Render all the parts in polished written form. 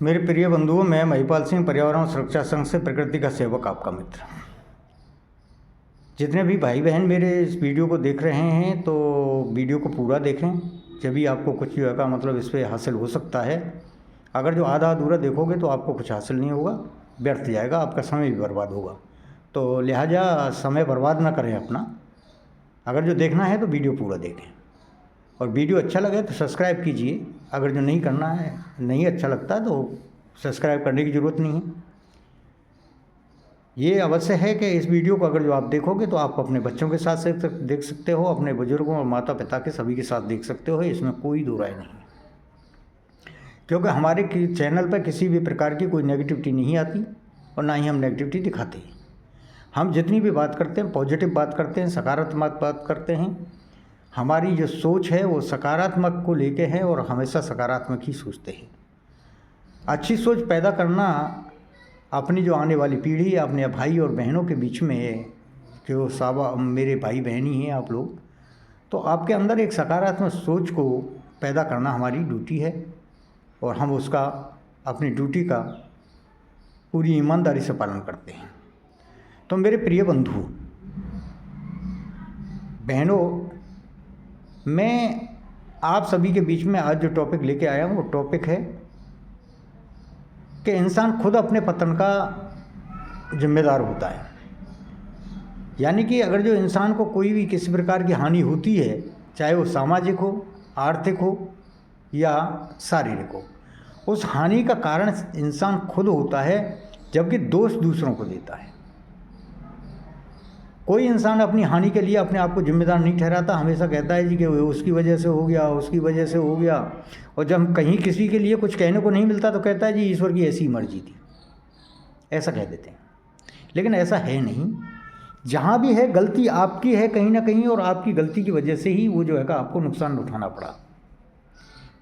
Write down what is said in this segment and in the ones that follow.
मेरे प्रिय बंधुओं, मैं महिपाल सिंह, पर्यावरण सुरक्षा संघ से प्रकृति का सेवक, आपका मित्र। जितने भी भाई बहन मेरे इस वीडियो को देख रहे हैं तो वीडियो को पूरा देखें, जब भी आपको कुछ जो है का मतलब इस पर हासिल हो सकता है। अगर जो आधा अधूरा देखोगे तो आपको कुछ हासिल नहीं होगा, व्यर्थ जाएगा, आपका समय भी बर्बाद होगा। तो लिहाजा समय बर्बाद ना करें अपना। अगर जो देखना है तो वीडियो पूरा देखें, और वीडियो अच्छा लगे तो सब्सक्राइब कीजिए। अगर जो नहीं करना है, नहीं अच्छा लगता तो सब्सक्राइब करने की ज़रूरत नहीं है। ये अवश्य है कि इस वीडियो को अगर जो आप देखोगे तो आप अपने बच्चों के साथ देख सकते हो, अपने बुजुर्गों और माता पिता के सभी के साथ देख सकते हो, इसमें कोई दो राय नहीं। क्योंकि हमारे चैनल पर किसी भी प्रकार की कोई नेगेटिविटी नहीं आती और ना ही हम नेगेटिविटी दिखाते हैं। हम जितनी भी बात करते हैं पॉजिटिव बात करते हैं, सकारात्मक बात करते हैं। हमारी जो सोच है वो सकारात्मक को लेके है और हमेशा सकारात्मक ही सोचते हैं। अच्छी सोच पैदा करना अपनी जो आने वाली पीढ़ी, अपने भाई और बहनों के बीच में, जो मेरे भाई बहन ही हैं आप लोग, तो आपके अंदर एक सकारात्मक सोच को पैदा करना हमारी ड्यूटी है और हम उसका, अपनी ड्यूटी का पूरी ईमानदारी से पालन करते हैं। तो मेरे प्रिय बंधु बहनों, मैं आप सभी के बीच में आज जो टॉपिक लेके आया हूँ वो टॉपिक है कि इंसान खुद अपने पतन का जिम्मेदार होता है। यानी कि अगर जो इंसान को कोई भी किसी प्रकार की हानि होती है, चाहे वो सामाजिक हो, आर्थिक हो या शारीरिक हो, उस हानि का कारण इंसान खुद होता है, जबकि दोष दूसरों को देता है। कोई इंसान अपनी हानि के लिए अपने आप को जिम्मेदार नहीं ठहराता, हमेशा कहता है जी कि उसकी वजह से हो गया, उसकी वजह से हो गया। और जब कहीं किसी के लिए कुछ कहने को नहीं मिलता तो कहता है जी ईश्वर की ऐसी मर्जी थी, ऐसा कह देते हैं। लेकिन ऐसा है नहीं। जहाँ भी है गलती आपकी है कहीं ना कहीं, और आपकी गलती की वजह से ही वो जो है का आपको नुकसान उठाना पड़ा,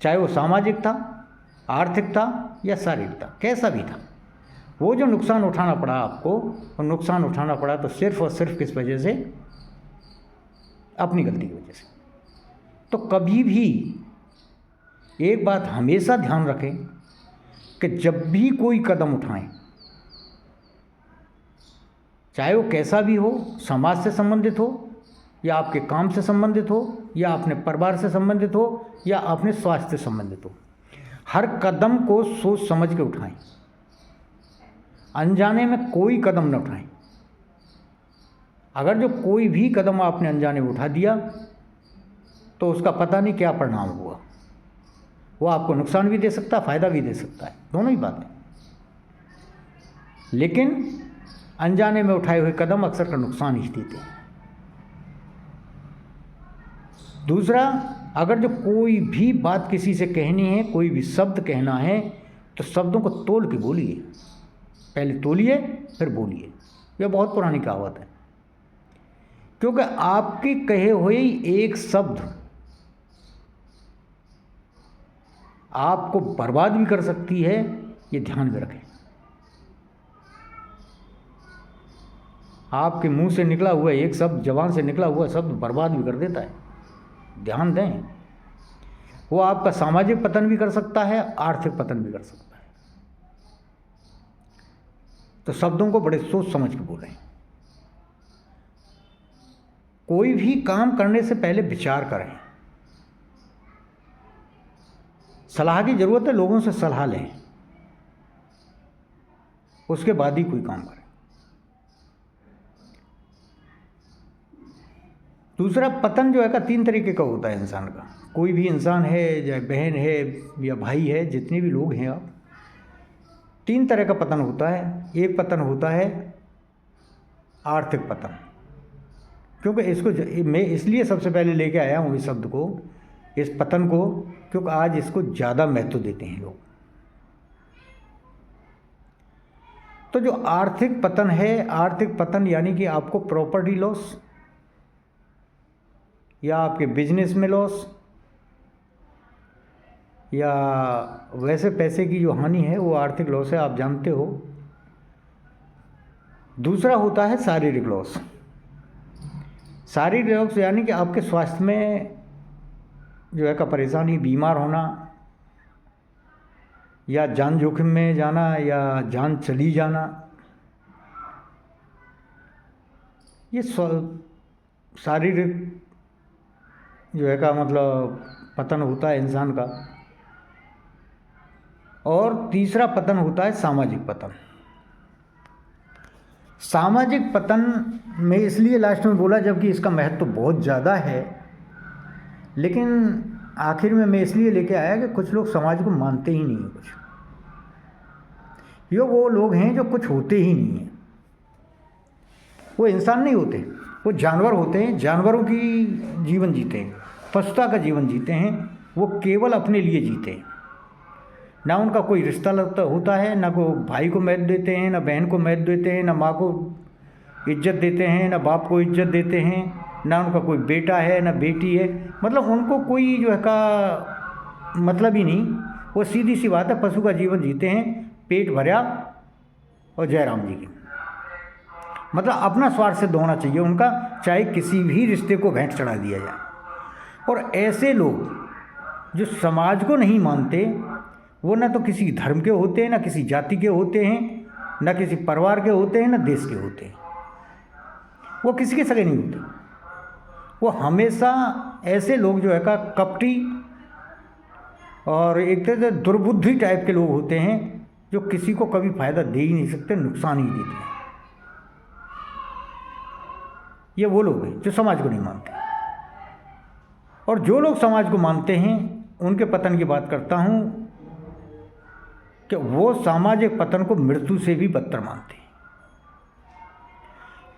चाहे वो सामाजिक था, आर्थिक था या शारीरिक था, कैसा भी था। वो जो नुकसान उठाना पड़ा आपको, और नुकसान उठाना पड़ा तो सिर्फ और सिर्फ किस वजह से? अपनी गलती की वजह से। तो कभी भी एक बात हमेशा ध्यान रखें कि जब भी कोई कदम उठाएं, चाहे वो कैसा भी हो, समाज से संबंधित हो या आपके काम से संबंधित हो या अपने परिवार से संबंधित हो या अपने स्वास्थ्य से संबंधित हो, हर कदम को सोच समझ के उठाएं। अनजाने में कोई कदम न उठाएं। अगर जो कोई भी कदम आपने अनजाने में उठा दिया तो उसका पता नहीं क्या परिणाम हुआ। वो आपको नुकसान भी दे सकता है, फायदा भी दे सकता है, दोनों ही बातें। लेकिन अनजाने में उठाए हुए कदम अक्सर का नुकसान ही देते हैं। दूसरा, अगर जो कोई भी बात किसी से कहनी है, कोई भी शब्द कहना है, तो शब्दों को तोल के बोलिए। पहले तोलिए फिर बोलिए। यह बहुत पुरानी कहावत है, क्योंकि आपके कहे हुए एक शब्द आपको बर्बाद भी कर सकती है, ये ध्यान में रखें। आपके मुंह से निकला हुआ एक शब्द, जबान से निकला हुआ शब्द बर्बाद भी कर देता है, ध्यान दें। वो आपका सामाजिक पतन भी कर सकता है, आर्थिक पतन भी कर सकता है। तो शब्दों को बड़े सोच समझ के बोलें। कोई भी काम करने से पहले विचार करें। सलाह की जरूरत है, लोगों से सलाह लें, उसके बाद ही कोई काम करें। दूसरा, पतन जो है का 3 तरीके का होता है इंसान का। कोई भी इंसान है, या बहन है या भाई है, जितने भी लोग हैं आप, 3 तरह का पतन होता है। एक पतन होता है आर्थिक पतन, क्योंकि इसको मैं इसलिए सबसे पहले लेके आया हूँ इस शब्द को, इस पतन को, क्योंकि आज इसको ज़्यादा महत्व देते हैं लोग। तो जो आर्थिक पतन है, आर्थिक पतन यानी कि आपको प्रॉपर्टी लॉस या आपके बिजनेस में लॉस या वैसे पैसे की जो हानि है वो आर्थिक लॉस है, आप जानते हो। दूसरा होता है शारीरिक लॉस। शारीरिक लॉस यानी कि आपके स्वास्थ्य में जो है का परेशानी, बीमार होना, या जान जोखिम में जाना या जान चली जाना, ये शारीरिक जो है का मतलब पतन होता है इंसान का। और तीसरा पतन होता है सामाजिक पतन। सामाजिक पतन में इसलिए लास्ट में बोला जबकि इसका महत्व तो बहुत ज़्यादा है, लेकिन आखिर में मैं इसलिए लेके आया कि कुछ लोग समाज को मानते ही नहीं हैं। कुछ ये वो लोग हैं जो कुछ होते ही नहीं हैं, वो इंसान नहीं होते, वो जानवर होते हैं, जानवरों की जीवन जीते हैं, पशुता का जीवन जीते हैं। वो केवल अपने लिए जीते हैं, ना उनका कोई रिश्ता होता है, ना को भाई को महत्व देते हैं, ना बहन को महत्व देते हैं, ना माँ को इज्जत देते हैं, ना बाप को इज्जत देते हैं, ना उनका कोई बेटा है ना बेटी है। मतलब उनको कोई जो है का मतलब ही नहीं। वो सीधी सी बात है, पशु का जीवन जीते हैं, पेट भरा और जय राम जी की। मतलब अपना स्वार्थ सिद्ध होना चाहिए उनका, चाहे किसी भी रिश्ते को भेंट चढ़ा दिया जाए। और ऐसे लोग जो समाज को नहीं मानते, वो ना तो किसी धर्म के होते हैं, ना किसी जाति के होते हैं, ना किसी परिवार के होते हैं, ना देश के होते हैं। वो किसी के सगे नहीं होते। वो हमेशा ऐसे लोग जो है का कपटी और एक तरह से दुर्बुद्धि टाइप के लोग होते हैं, जो किसी को कभी फायदा दे ही नहीं सकते, नुकसान ही देते हैं। ये वो लोग हैं जो समाज को नहीं मानते। और जो लोग समाज को मानते हैं उनके पतन की बात करता हूँ कि वो सामाजिक पतन को मृत्यु से भी बदतर मानते हैं।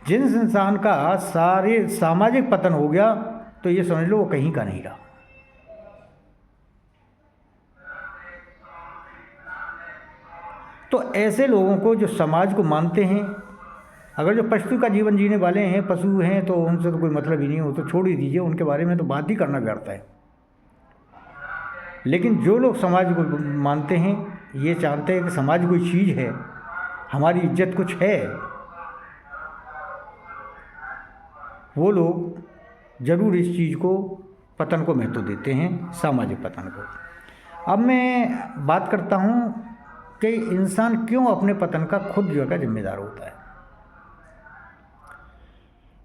जिस इंसान का सारे सामाजिक पतन हो गया तो ये समझ लो वो कहीं का नहीं रहा। तो ऐसे लोगों को जो समाज को मानते हैं, अगर जो पशु का जीवन जीने वाले हैं, पशु हैं, तो उनसे तो कोई मतलब ही नहीं हो, तो छोड़ ही दीजिए, उनके बारे में तो बात ही करना व्यर्थ है। लेकिन जो लोग समाज को मानते हैं, ये जानते हैं कि समाज कोई चीज़ है, हमारी इज्जत कुछ है, वो लोग ज़रूर इस चीज़ को, पतन को महत्व देते हैं, सामाजिक पतन को। अब मैं बात करता हूँ कि इंसान क्यों अपने पतन का खुद जो है जिम्मेदार होता है।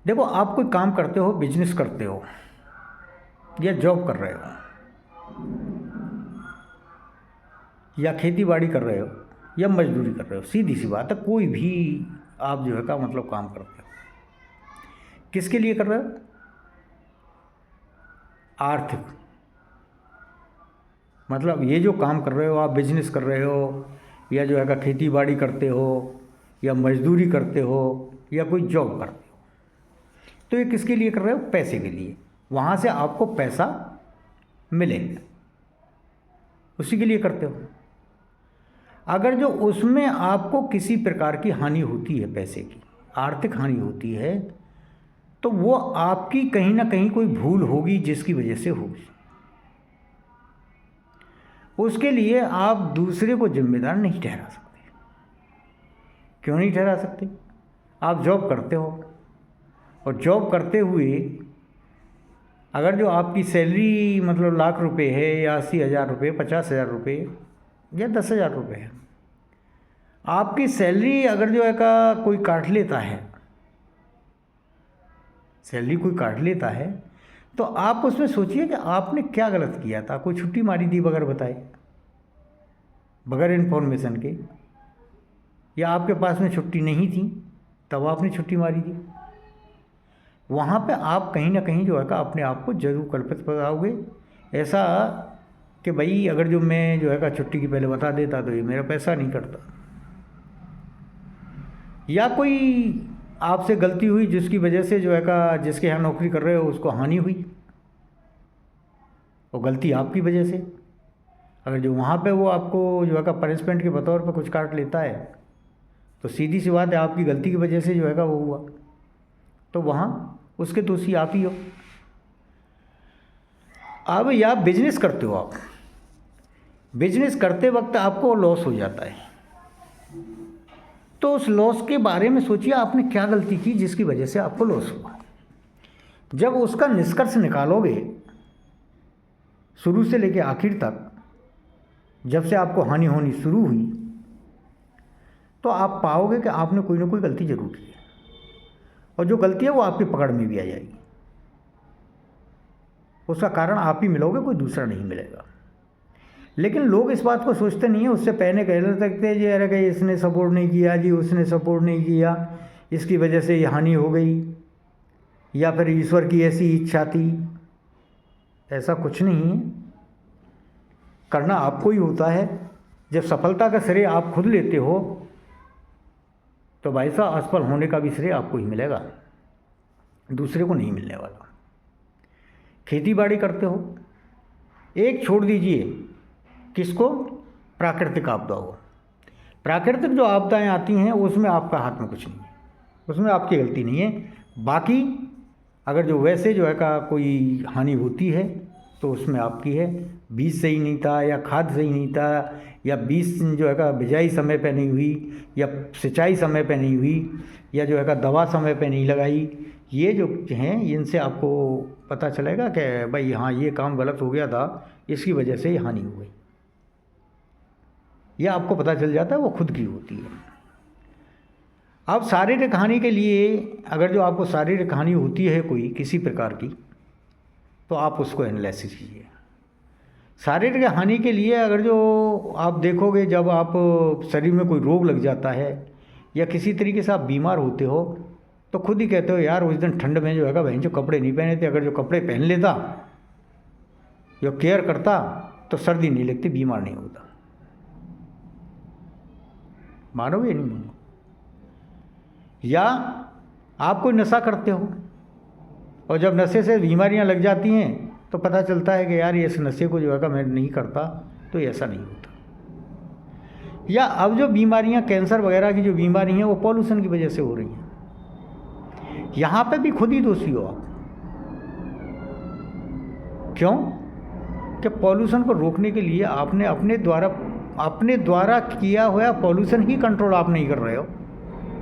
देखो, आप कोई काम करते हो, बिजनेस करते हो या जॉब कर रहे हो या खेती बाड़ी कर रहे हो या मजदूरी कर रहे हो, सीधी सी बात है, कोई भी आप जो है का मतलब काम करते हो, किसके लिए कर रहे हो? आर्थिक, मतलब ये जो काम कर रहे हो, आप बिजनेस कर रहे हो या जो है का खेती बाड़ी करते हो या मजदूरी करते हो या कोई जॉब करते हो, तो ये किसके लिए कर रहे हो? पैसे के लिए। वहाँ से आपको पैसा मिलेगा, उसी के लिए करते हो। अगर जो उसमें आपको किसी प्रकार की हानि होती है, पैसे की आर्थिक हानि होती है, तो वो आपकी कहीं ना कहीं कोई भूल होगी जिसकी वजह से होगी। उसके लिए आप दूसरे को जिम्मेदार नहीं ठहरा सकते। क्यों नहीं ठहरा सकते? आप जॉब करते हो और जॉब करते हुए अगर जो आपकी सैलरी मतलब लाख रुपए है या 80,000 रुपये, 50,000 रुपये या 10,000 रुपये है, आपकी सैलरी अगर जो है का कोई काट लेता है, सैलरी कोई काट लेता है, तो आप उसमें सोचिए कि आपने क्या गलत किया था। कोई छुट्टी मारी थी बगैर बताए, बगैर इन्फॉर्मेशन के, या आपके पास में छुट्टी नहीं थी तब आपने छुट्टी मारी थी। वहाँ पे आप कहीं ना कहीं जो है का अपने आप को जरूर कल्पित बताओगे, ऐसा कि भाई अगर जो मैं जो है का छुट्टी की पहले बता देता तो ये मेरा पैसा नहीं कटता। या कोई आपसे गलती हुई जिसकी वजह से जो है का जिसके यहाँ नौकरी कर रहे हो उसको हानि हुई, वो गलती आपकी वजह से। अगर जो वहाँ पे वो आपको जो है का पनिशमेंट के बतौर पे कुछ काट लेता है, तो सीधी सी बात है आपकी गलती की वजह से जो है का वो हुआ, तो वहाँ उसके दोषी आप ही हो। अब या बिजनेस करते हो, आप बिजनेस करते वक्त आपको लॉस हो जाता है, तो उस लॉस के बारे में सोचिए आपने क्या गलती की जिसकी वजह से आपको लॉस हुआ। जब उसका निष्कर्ष निकालोगे शुरू से लेकर आखिर तक, जब से आपको हानि होनी शुरू हुई तो आप पाओगे कि आपने कोई ना कोई गलती जरूर की है, और जो गलती है वो आपकी पकड़ में भी आ जाएगी। उसका कारण आप ही मिलोगे, कोई दूसरा नहीं मिलेगा। लेकिन लोग इस बात को सोचते नहीं है, उससे पहले कह सकते हैं जी अरे कि इसने सपोर्ट नहीं किया जी, उसने सपोर्ट नहीं किया, इसकी वजह से ये हानि हो गई, या फिर ईश्वर की ऐसी इच्छा थी। ऐसा कुछ नहीं है, करना आपको ही होता है। जब सफलता का श्रेय आप खुद लेते हो तो भाई साहब असफल होने का भी श्रेय आपको ही मिलेगा, दूसरे को नहीं मिलने वाला। खेती बाड़ी करते हो, एक छोड़ दीजिए किसको, प्राकृतिक आपदा हो। प्राकृतिक जो आपदाएं आती हैं उसमें आपका हाथ में कुछ नहीं है, उसमें आपकी गलती नहीं है। बाकी अगर जो वैसे जो है का कोई हानि होती है तो उसमें आपकी है। बीज सही नहीं था, या खाद सही नहीं था, या बीज जो है का बिजाई समय पे नहीं हुई, या सिंचाई समय पे नहीं हुई, या जो है का दवा समय पे नहीं लगाई, ये जो हैं इनसे आपको पता चलेगा कि भाई हाँ ये काम गलत हो गया था, इसकी वजह से ये हानि हो गई। यह आपको पता चल जाता है, वो खुद की होती है। अब शारीरिक हानि के लिए अगर जो आपको शारीरिक हानि होती है कोई किसी प्रकार की, तो आप उसको एनालिसिस कीजिए। शारीरिक हानि के लिए अगर जो आप देखोगे, जब आप शरीर में कोई रोग लग जाता है या किसी तरीके से आप बीमार होते हो तो खुद ही कहते हो यार उस दिन ठंड में जो है बहन जो कपड़े नहीं पहने थे, अगर जो कपड़े पहन लेता, जो केयर करता, तो सर्दी नहीं लगती, बीमार नहीं होता। मानोगे नहीं मानो? या आप कोई नशा करते हो और जब नशे से बीमारियां लग जाती हैं तो पता चलता है कि यार ये इस नशे को जो है मैं नहीं करता तो ऐसा नहीं होता। या अब जो बीमारियां कैंसर वगैरह की जो बीमारी हैं वो पॉल्यूशन की वजह से हो रही हैं। यहाँ पे भी खुद ही दोषी हो आप। क्यों? कि पॉल्यूशन को रोकने के लिए आपने अपने द्वारा किया हुआ पॉल्यूशन ही कंट्रोल आप नहीं कर रहे हो,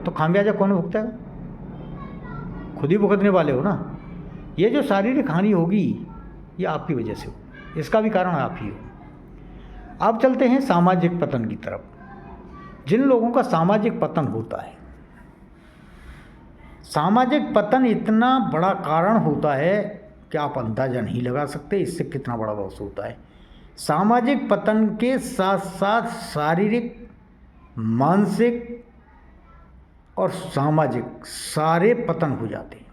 तो खामियाजा कौन भुगतेगा? खुद ही भुगतने वाले हो ना। ये जो शारीरिक हानि होगी ये आपकी वजह से हो, इसका भी कारण आप ही हो। अब चलते हैं सामाजिक पतन की तरफ। जिन लोगों का सामाजिक पतन होता है, सामाजिक पतन इतना बड़ा कारण होता है कि आप अंदाजा नहीं लगा सकते इससे कितना बड़ा लॉस होता है। सामाजिक पतन के साथ साथ शारीरिक, मानसिक और सामाजिक सारे पतन हो जाते हैं।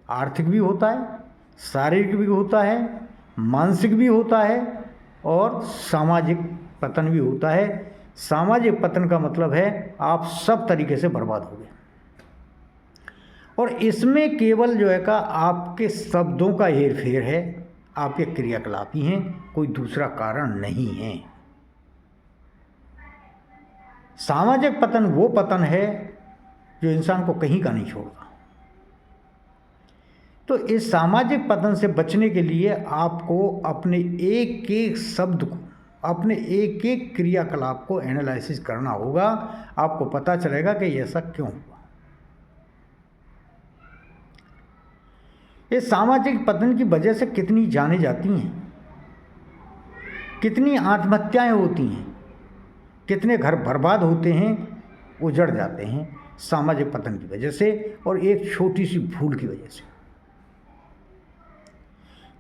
आर्थिक भी होता है, शारीरिक भी होता है, मानसिक भी होता है और सामाजिक पतन भी होता है। सामाजिक पतन का मतलब है आप सब तरीके से बर्बाद हो गए, और इसमें केवल जो है का आपके शब्दों का हेरफेर है, आपके क्रियाकलाप ही हैं, कोई दूसरा कारण नहीं है। सामाजिक पतन वो पतन है जो इंसान को कहीं का नहीं छोड़ता। तो इस सामाजिक पतन से बचने के लिए आपको अपने एक एक शब्द को, अपने एक एक क्रियाकलाप को एनालिसिस करना होगा। आपको पता चलेगा कि ऐसा क्यों हुआ। इस सामाजिक पतन की वजह से कितनी जानें जाती हैं, कितनी आत्महत्याएं होती हैं, कितने घर बर्बाद होते हैं, उजड़ जाते हैं सामाजिक पतन की वजह से, और एक छोटी सी भूल की वजह से।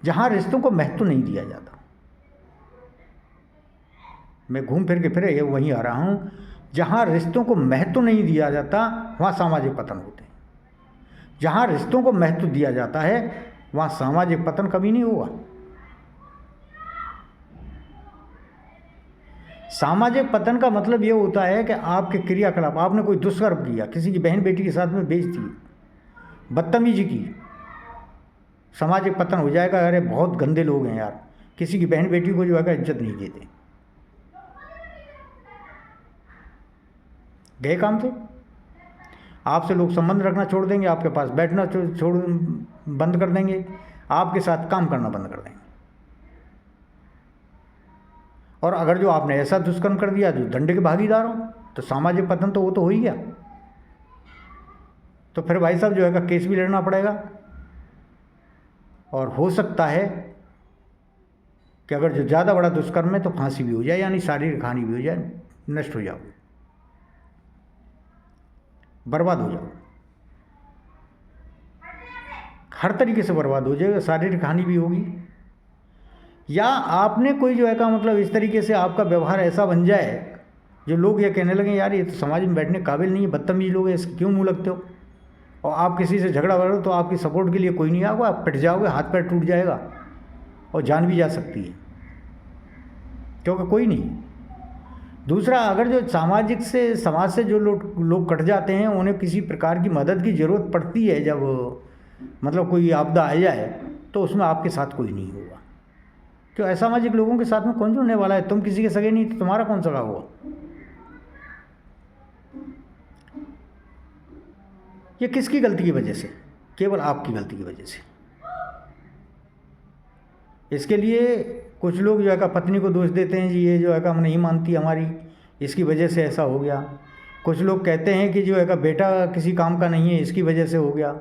जहाँ रिश्तों को महत्व नहीं दिया जाता, मैं घूम फिर के फिर वहीं आ रहा हूँ, जहाँ रिश्तों को महत्व नहीं दिया जाता वहाँ सामाजिक पतन होते हैं। जहाँ रिश्तों को महत्व दिया जाता है वहाँ सामाजिक पतन कभी नहीं हुआ। सामाजिक पतन का मतलब ये होता है कि आपके क्रियाकलाप, आपने कोई दुष्कर्म किया, किसी की बहन बेटी के साथ में बेइज्जती, बदतमीजी की, सामाजिक पतन हो जाएगा। अरे बहुत गंदे लोग हैं यार, किसी की बहन बेटी को जो है इज्जत नहीं देते, गए काम से, आपसे लोग संबंध रखना छोड़ देंगे, आपके पास बैठना छोड़ बंद कर देंगे, आपके साथ काम करना बंद कर देंगे। और अगर जो आपने ऐसा दुष्कर्म कर दिया जो दंड के भागीदार हो, तो सामाजिक पतन तो वो तो हो ही गया। तो फिर भाई साहब जो है केस भी लड़ना पड़ेगा, और हो सकता है कि अगर जो ज़्यादा बड़ा दुष्कर्म है तो फांसी भी हो जाए, यानी शारीरिक हानि भी हो जाए, नष्ट हो जाओ, बर्बाद हो जाओ, हर तरीके से बर्बाद हो जाएगा, शारीरिक हानि भी होगी। या आपने कोई जो है का मतलब इस तरीके से आपका व्यवहार ऐसा बन जाए जो लोग ये कहने लगे यार ये तो समाज में बैठने काबिल नहीं है, बदतमीज लोग हैं, इसके क्यों मुँह लगते हो। और आप किसी से झगड़ा करो तो आपकी सपोर्ट के लिए कोई नहीं आएगा, आप पिट जाओगे, हाथ पैर टूट जाएगा और जान भी जा सकती है, क्योंकि कोई नहीं। दूसरा, अगर जो सामाजिक से समाज से जो लोग कट जाते हैं, उन्हें किसी प्रकार की मदद की ज़रूरत पड़ती है, जब मतलब कोई आपदा आ जाए, तो उसमें आपके साथ कोई नहीं होगा। क्यों, असामाजिक लोगों के साथ में कौन जुड़ने वाला है। तुम किसी के सगे नहीं तो तुम्हारा कौन सगा होगा। ये किसकी गलती की वजह से, केवल आपकी गलती की वजह से। इसके लिए कुछ लोग जो है का पत्नी को दोष देते हैं, जी ये जो है का हम नहीं मानती हमारी, इसकी वजह से ऐसा हो गया। कुछ लोग कहते हैं कि जो है का बेटा किसी काम का नहीं है, इसकी वजह से हो गया।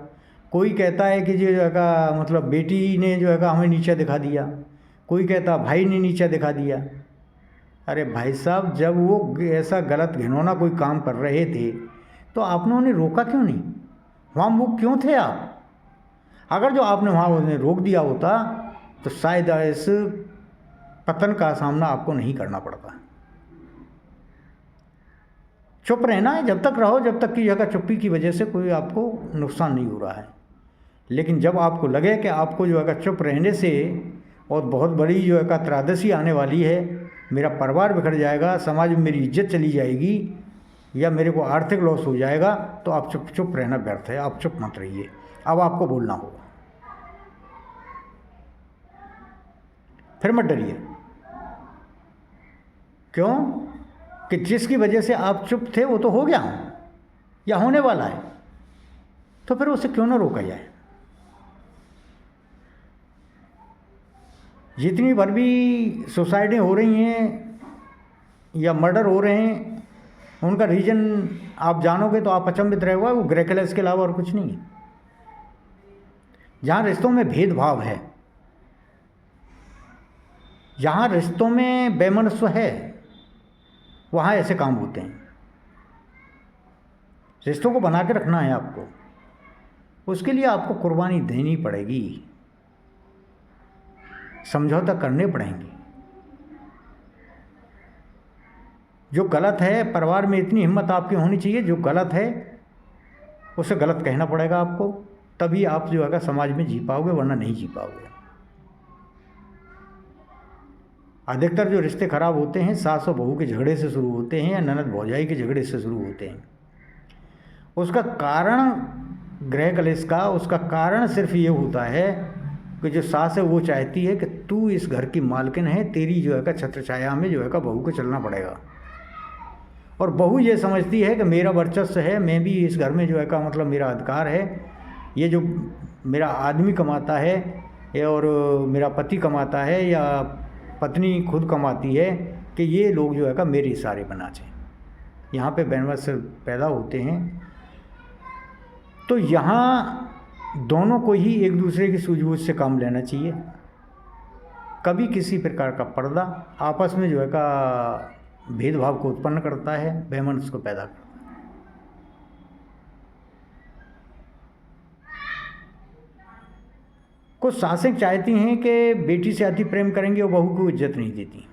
कोई कहता है कि जो है का मतलब बेटी ने जो है का हमें नीचा दिखा दिया, कोई कहता भाई ने नीचा दिखा दिया। अरे भाई साहब, जब वो ऐसा गलत घिनौना कोई काम कर रहे थे तो आपने उन्हें रोका क्यों नहीं, वहाँ मुख क्यों थे आप। अगर जो आपने वहाँ उन्हें रोक दिया होता तो शायद इस पतन का सामना आपको नहीं करना पड़ता। चुप रहना है, जब तक रहो जब तक कि जगह चुप्पी की वजह से कोई आपको नुकसान नहीं हो रहा है। लेकिन जब आपको लगे कि आपको जो है चुप रहने से और बहुत बड़ी जो है त्रासदी आने वाली है, मेरा परिवार बिखर जाएगा, समाज में मेरी इज्जत चली जाएगी या मेरे को आर्थिक लॉस हो जाएगा, तो आप चुप रहना व्यर्थ है। आप चुप मत रहिए, अब आपको बोलना होगा। फिर मत डरिए, क्यों कि जिसकी वजह से आप चुप थे वो तो हो गया या होने वाला है, तो फिर उसे क्यों ना रोका जाए। जितनी भर भी सुसाइडें हो रही हैं या मर्डर हो रहे हैं, उनका रीज़न आप जानोगे तो आप अचंभित रहेगा, वो ग्रे कलर्स के अलावा और कुछ नहीं है। जहाँ रिश्तों में भेदभाव है, जहाँ रिश्तों में बेमनस्व है, वहाँ ऐसे काम होते हैं। रिश्तों को बना के रखना है आपको, उसके लिए आपको कुर्बानी देनी पड़ेगी, समझौता करने पड़ेंगे। जो गलत है, परिवार में इतनी हिम्मत आपकी होनी चाहिए, जो गलत है उसे गलत कहना पड़ेगा आपको, तभी आप जो है समाज में जी पाओगे, वरना नहीं जी पाओगे। अधिकतर जो रिश्ते खराब होते हैं सास और बहू के झगड़े से शुरू होते हैं या ननद भौजाई के झगड़े से शुरू होते हैं। उसका कारण ग्रह कलेश का, उसका कारण सिर्फ ये होता है कि जो सास है वो चाहती है कि तू इस घर की मालकिन है, तेरी जो है का छत्र छाया में जो है का बहू को चलना पड़ेगा। और बहू ये समझती है कि मेरा वर्चस्व है, मैं भी इस घर में जो है का मतलब मेरा अधिकार है, ये जो मेरा आदमी कमाता है और मेरा पति कमाता है या पत्नी खुद कमाती है, कि ये लोग जो है का मेरे इशारे बना चाहिए। यहाँ पे वैमनस्य पैदा होते हैं। तो यहाँ दोनों को ही एक दूसरे की सूझबूझ से काम लेना चाहिए। कभी किसी प्रकार का पर्दा आपस में जो है का भेदभाव को उत्पन्न करता है, वैमनस्य को पैदा करता है। कुछ सासें चाहती हैं कि बेटी से अति प्रेम करेंगे और बहू को इज्जत नहीं देती।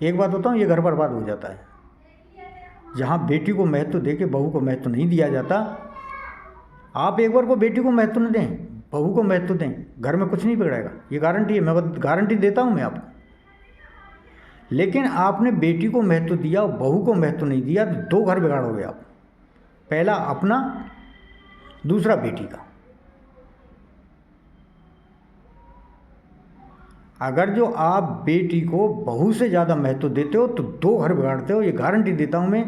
एक बात बताऊं, ये घर बर्बाद हो जाता है। जहाँ बेटी को महत्व दे के बहू को महत्व नहीं दिया जाता। आप एक बार को बेटी को महत्व न दें, बहू को महत्व दें, घर में कुछ नहीं बिगड़ेगा, ये गारंटी है, मैं गारंटी देता हूँ मैं आपको। लेकिन आपने बेटी को महत्व दिया और बहू को महत्व नहीं दिया तो दो घर बिगाड़ोगे आप। पहला अपना, दूसरा बेटी का। अगर जो आप बेटी को बहू से ज़्यादा महत्व देते हो तो दो घर बिगाड़ते हो, ये गारंटी देता हूँ मैं।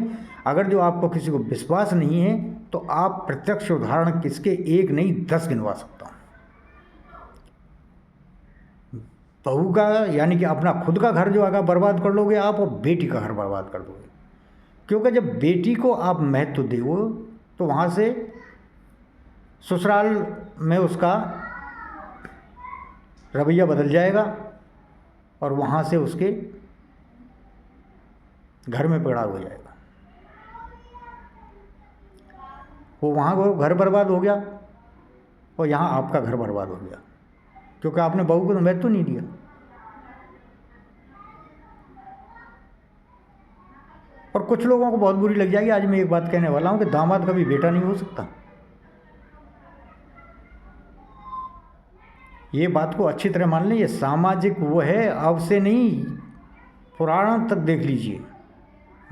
अगर जो आपको किसी को विश्वास नहीं है तो आप प्रत्यक्ष उदाहरण किसके एक नहीं 10 गिनवा सकता हूँ। बहू का यानी कि अपना खुद का घर जो आगा बर्बाद कर लोगे आप, और बेटी का घर बर्बाद कर दोगे। क्योंकि जब बेटी को आप महत्व दो तो वहाँ से ससुराल में उसका रवैया बदल जाएगा और वहाँ से उसके घर में पड़ाव हो जाएगा। वो वहाँ वो घर बर्बाद हो गया और यहाँ आपका घर बर्बाद हो गया, क्योंकि आपने बहू को तो महत्व नहीं दिया। और कुछ लोगों को बहुत बुरी लग जाएगी। आज मैं एक बात कहने वाला हूँ कि दामाद कभी बेटा नहीं हो सकता। ये बात को अच्छी तरह मान लें। ये सामाजिक वो है, अब से नहीं, पुराण तक देख लीजिए,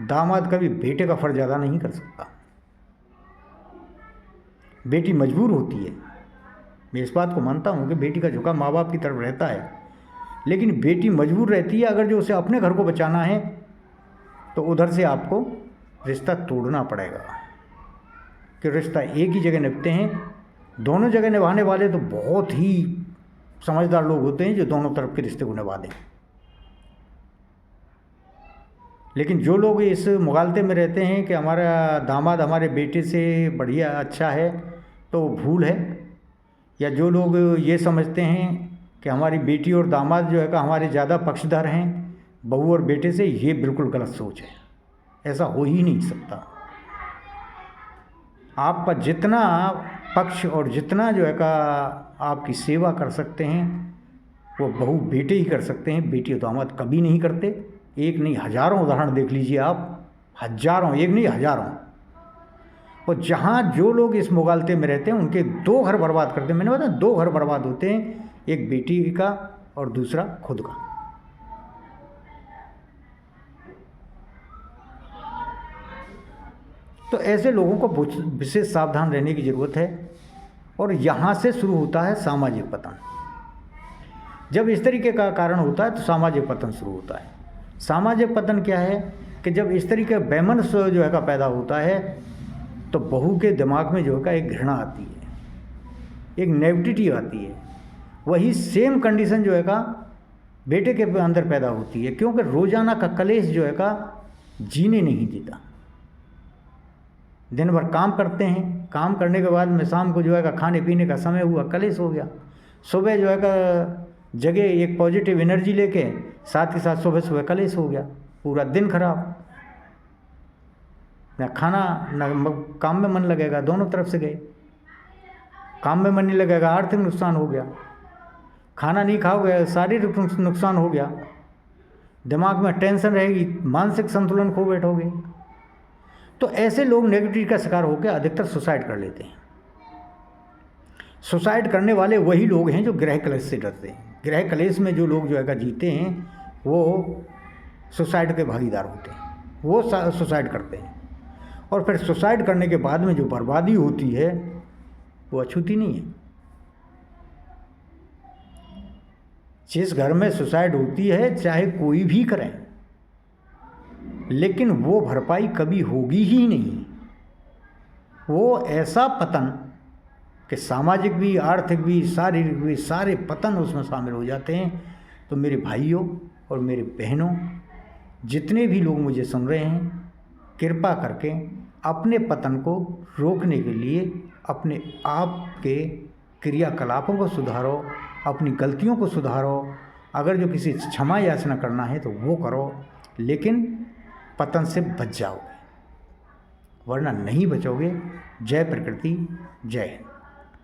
दामाद कभी बेटे का फर्ज अदा नहीं कर सकता। बेटी मजबूर होती है, मैं इस बात को मानता हूँ कि बेटी का झुकाव माँ बाप की तरफ रहता है, लेकिन बेटी मजबूर रहती है। अगर जो उसे अपने घर को बचाना है तो उधर से आपको रिश्ता तोड़ना पड़ेगा, कि रिश्ता एक ही जगह निभाते हैं। दोनों जगह निभाने वाले तो बहुत ही समझदार लोग होते हैं जो दोनों तरफ के रिश्ते को निभा दें। लेकिन जो लोग इस मुगालते में रहते हैं कि हमारा दामाद हमारे बेटे से बढ़िया अच्छा है, तो वो भूल है। या जो लोग ये समझते हैं कि हमारी बेटी और दामाद जो है का हमारे ज़्यादा पक्षधर हैं बहू और बेटे से, ये बिल्कुल गलत सोच है। ऐसा हो ही नहीं सकता। आपका जितना पक्ष और जितना जो है का आपकी सेवा कर सकते हैं वो बहू बेटे ही कर सकते हैं, बेटी और दामाद कभी नहीं करते। एक नहीं हजारों उदाहरण देख लीजिए आप, हजारों, एक नहीं हजारों। और जहाँ जो लोग इस मुगालते में रहते हैं उनके दो घर बर्बाद करते हैं। मैंने बताया दो घर बर्बाद होते हैं, एक बेटी का और दूसरा खुद का। तो ऐसे लोगों को विशेष सावधान रहने की ज़रूरत है। और यहाँ से शुरू होता है सामाजिक पतन। जब इस तरीके का कारण होता है तो सामाजिक पतन शुरू होता है। सामाजिक पतन क्या है कि जब इस तरीके का वैमनस्य जो है का पैदा होता है तो बहू के दिमाग में जो है का एक घृणा आती है, एक नेगेटिविटी आती है। वही सेम कंडीशन जो है का बेटे के अंदर पैदा होती है, क्योंकि रोज़ाना का कलेश जो है का जीने नहीं देता। दिन भर काम करते हैं, काम करने के बाद में शाम को जो है का खाने पीने का समय हुआ, कलेश हो गया। सुबह जो है का जगह एक पॉजिटिव एनर्जी लेके, साथ के साथ सुबह सुबह कलेश हो गया, पूरा दिन खराब। ना खाना ना काम में मन लगेगा, दोनों तरफ से गए। काम में मन नहीं लगेगा, आर्थिक नुकसान हो गया। खाना नहीं खाओगे, शारीरिक नुकसान हो गया। दिमाग में टेंशन रहेगी, मानसिक संतुलन खो बैठोगे। तो ऐसे लोग नेगेटिव का शिकार होकर अधिकतर सुसाइड कर लेते हैं। सुसाइड करने वाले वही लोग हैं जो गृह कलेश से डरते हैं। गृह कलेश में जो लोग जो है जीते हैं वो सुसाइड के भागीदार होते हैं, वो सुसाइड करते हैं। और फिर सुसाइड करने के बाद में जो बर्बादी होती है वो अछूती नहीं है। जिस घर में सुसाइड होती है चाहे कोई भी करे, लेकिन वो भरपाई कभी होगी ही नहीं। वो ऐसा पतन कि सामाजिक भी, आर्थिक भी, शारीरिक भी, सारे पतन उसमें शामिल हो जाते हैं। तो मेरे भाइयों और मेरे बहनों, जितने भी लोग मुझे सुन रहे हैं, कृपा करके अपने पतन को रोकने के लिए अपने आप के क्रियाकलापों को सुधारो, अपनी गलतियों को सुधारो। अगर जो किसी क्षमा याचना करना है तो वो करो, लेकिन पतन से बच जाओगे, वरना नहीं बचोगे। जय प्रकृति, जय हिंद।